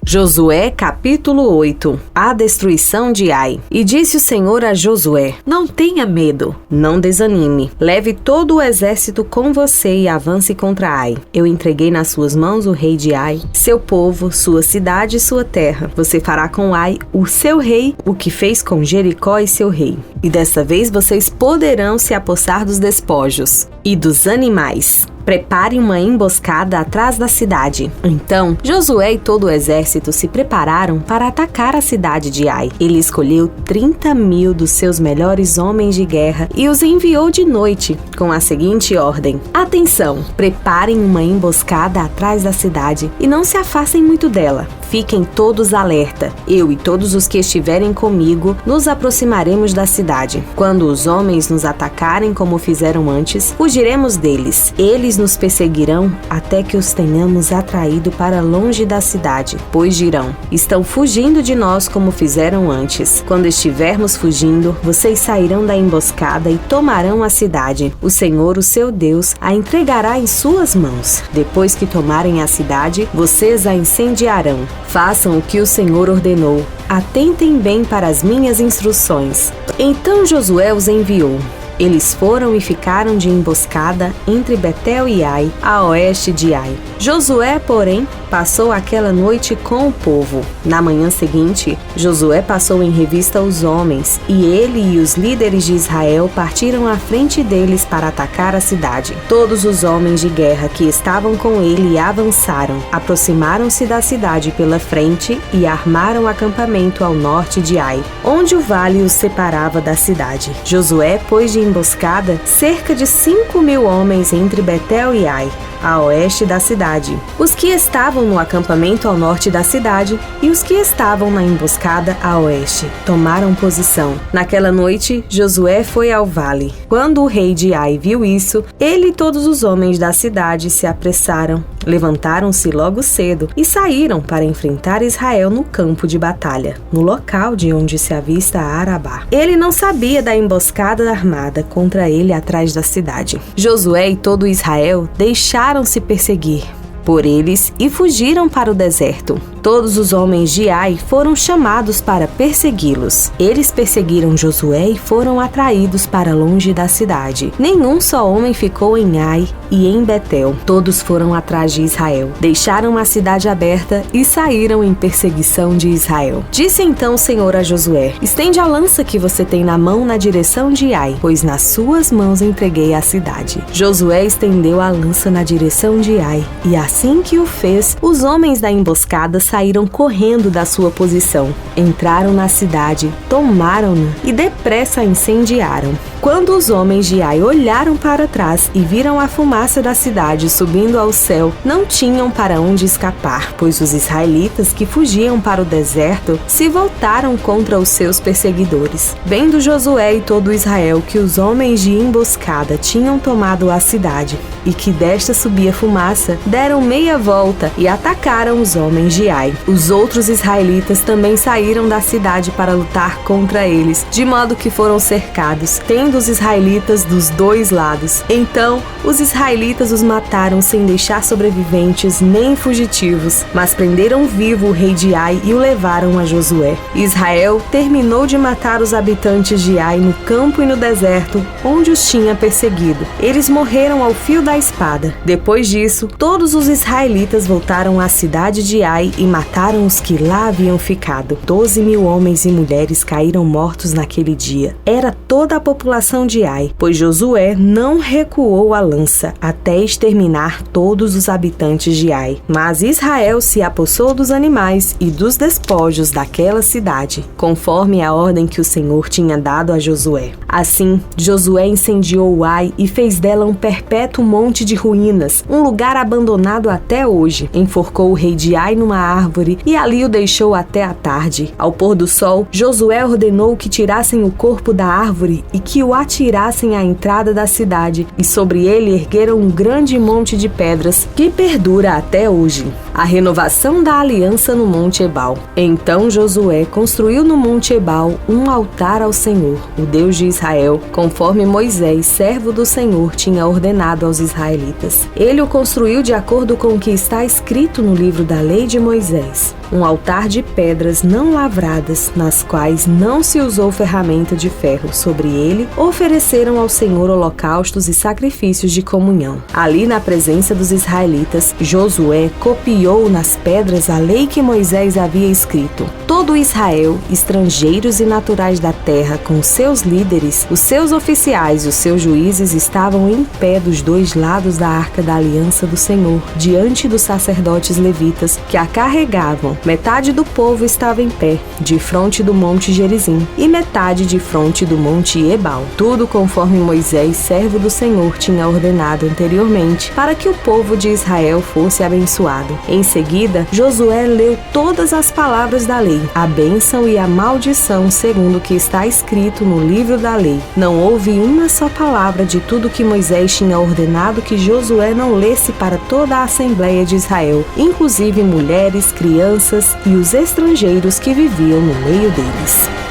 Josué capítulo 8. A destruição de Ai. E disse o Senhor a Josué: não tenha medo, não desanime. Leve todo o exército com você e avance contra Ai. Eu entreguei nas suas mãos o rei de Ai, seu povo, sua cidade e sua terra. Você fará com Ai, o seu rei, o que fez com Jericó e seu rei. E desta vez vocês poderão se apossar dos despojos e dos animais. Prepare uma emboscada atrás da cidade. Então, Josué e todo o exército se prepararam para atacar a cidade de Ai. Ele escolheu 30.000 dos seus melhores homens de guerra e os enviou de noite, com a seguinte ordem: atenção, preparem uma emboscada atrás da cidade e não se afastem muito dela. Fiquem todos alerta. Eu e todos os que estiverem comigo nos aproximaremos da cidade. Quando os homens nos atacarem como fizeram antes, fugiremos deles. Eles nos perseguirão até que os tenhamos atraído para longe da cidade, pois dirão: estão fugindo de nós como fizeram antes. Quando estivermos fugindo, vocês sairão da emboscada e tomarão a cidade. O Senhor, o seu Deus, a entregará em suas mãos. Depois que tomarem a cidade, vocês a incendiarão. Façam o que o Senhor ordenou. Atentem bem para as minhas instruções. Então Josué os enviou. Eles foram e ficaram de emboscada entre Betel e Ai, a oeste de Ai. Josué, porém, passou aquela noite com o povo. Na manhã seguinte, Josué passou em revista os homens, e ele e os líderes de Israel partiram à frente deles para atacar a cidade. Todos os homens de guerra que estavam com ele avançaram, aproximaram-se da cidade pela frente e armaram acampamento ao norte de Ai, onde o vale os separava da cidade. Josué pôs de emboscada cerca de 5.000 homens entre Betel e Ai, a oeste da cidade. Os que estavam no acampamento ao norte da cidade e os que estavam na emboscada a oeste tomaram posição. Naquela noite, Josué foi ao vale. Quando o rei de Ai viu isso, ele e todos os homens da cidade se apressaram, levantaram-se logo cedo e saíram para enfrentar Israel no campo de batalha, no local de onde se avista a Arabá. Ele não sabia da emboscada armada contra ele atrás da cidade. Josué e todo Israel deixaram-se perseguir por eles e fugiram para o deserto. Todos os homens de Ai foram chamados para persegui-los. Eles perseguiram Josué e foram atraídos para longe da cidade. Nenhum só homem ficou em Ai e em Betel. Todos foram atrás de Israel. Deixaram a cidade aberta e saíram em perseguição de Israel. Disse então o Senhor a Josué: estende a lança que você tem na mão na direção de Ai, pois nas suas mãos entreguei a cidade. Josué estendeu a lança na direção de Ai, e assim que o fez, os homens da emboscada saíram correndo da sua posição. Entraram na cidade, tomaram-na e depressa a incendiaram. Quando os homens de Ai olharam para trás e viram a fumaça da cidade subindo ao céu, não tinham para onde escapar, pois os israelitas que fugiam para o deserto se voltaram contra os seus perseguidores. Vendo Josué e todo Israel que os homens de emboscada tinham tomado a cidade e que desta subia fumaça, deram meia volta e atacaram os homens de Ai. Os outros israelitas também saíram da cidade para lutar contra eles, de modo que foram cercados, tendo os israelitas dos dois lados. Então, os israelitas os mataram sem deixar sobreviventes nem fugitivos, mas prenderam vivo o rei de Ai e o levaram a Josué. Israel terminou de matar os habitantes de Ai no campo e no deserto, onde os tinha perseguido. Eles morreram ao fio da espada. Depois disso, todos os israelitas voltaram à cidade de Ai e mataram os que lá haviam ficado. 12.000 homens e mulheres caíram mortos naquele dia. Era toda a população de Ai, pois Josué não recuou a lança até exterminar todos os habitantes de Ai. Mas Israel se apossou dos animais e dos despojos daquela cidade, conforme a ordem que o Senhor tinha dado a Josué. Assim, Josué incendiou Ai e fez dela um perpétuo monte de ruínas, um lugar abandonado até hoje. Enforcou o rei de Ai numa árvore e ali o deixou até a tarde. Ao pôr do sol, Josué ordenou que tirassem o corpo da árvore e que o atirassem à entrada da cidade, e sobre ele ergueram um grande monte de pedras que perdura até hoje. A renovação da aliança no Monte Ebal. Então Josué construiu no Monte Ebal um altar ao Senhor, o Deus de Israel, conforme Moisés, servo do Senhor, tinha ordenado aos israelitas. Ele o construiu de acordo com o que está escrito no livro da lei de Moisés. um altar de pedras não lavradas, nas quais não se usou ferramenta de ferro. Sobre ele ofereceram ao Senhor holocaustos e sacrifícios de comunhão. Ali, na presença dos israelitas, Josué copiou nas pedras a lei que Moisés havia escrito. Todo Israel, estrangeiros e naturais da terra, com seus líderes, os seus oficiais e os seus juízes, estavam em pé dos dois lados da arca da aliança do Senhor, diante dos sacerdotes levitas que a carregavam. Metade do povo estava em pé, de fronte do monte Gerizim, e metade de fronte do monte Ebal. Tudo conforme Moisés, servo do Senhor, tinha ordenado anteriormente, para que o povo de Israel fosse abençoado. Em seguida, Josué leu todas as palavras da lei, a bênção e a maldição, segundo o que está escrito no livro da lei. Não houve uma só palavra de tudo que Moisés tinha ordenado que Josué não lesse para toda a Assembleia de Israel, inclusive mulheres, crianças e os estrangeiros que viviam no meio deles.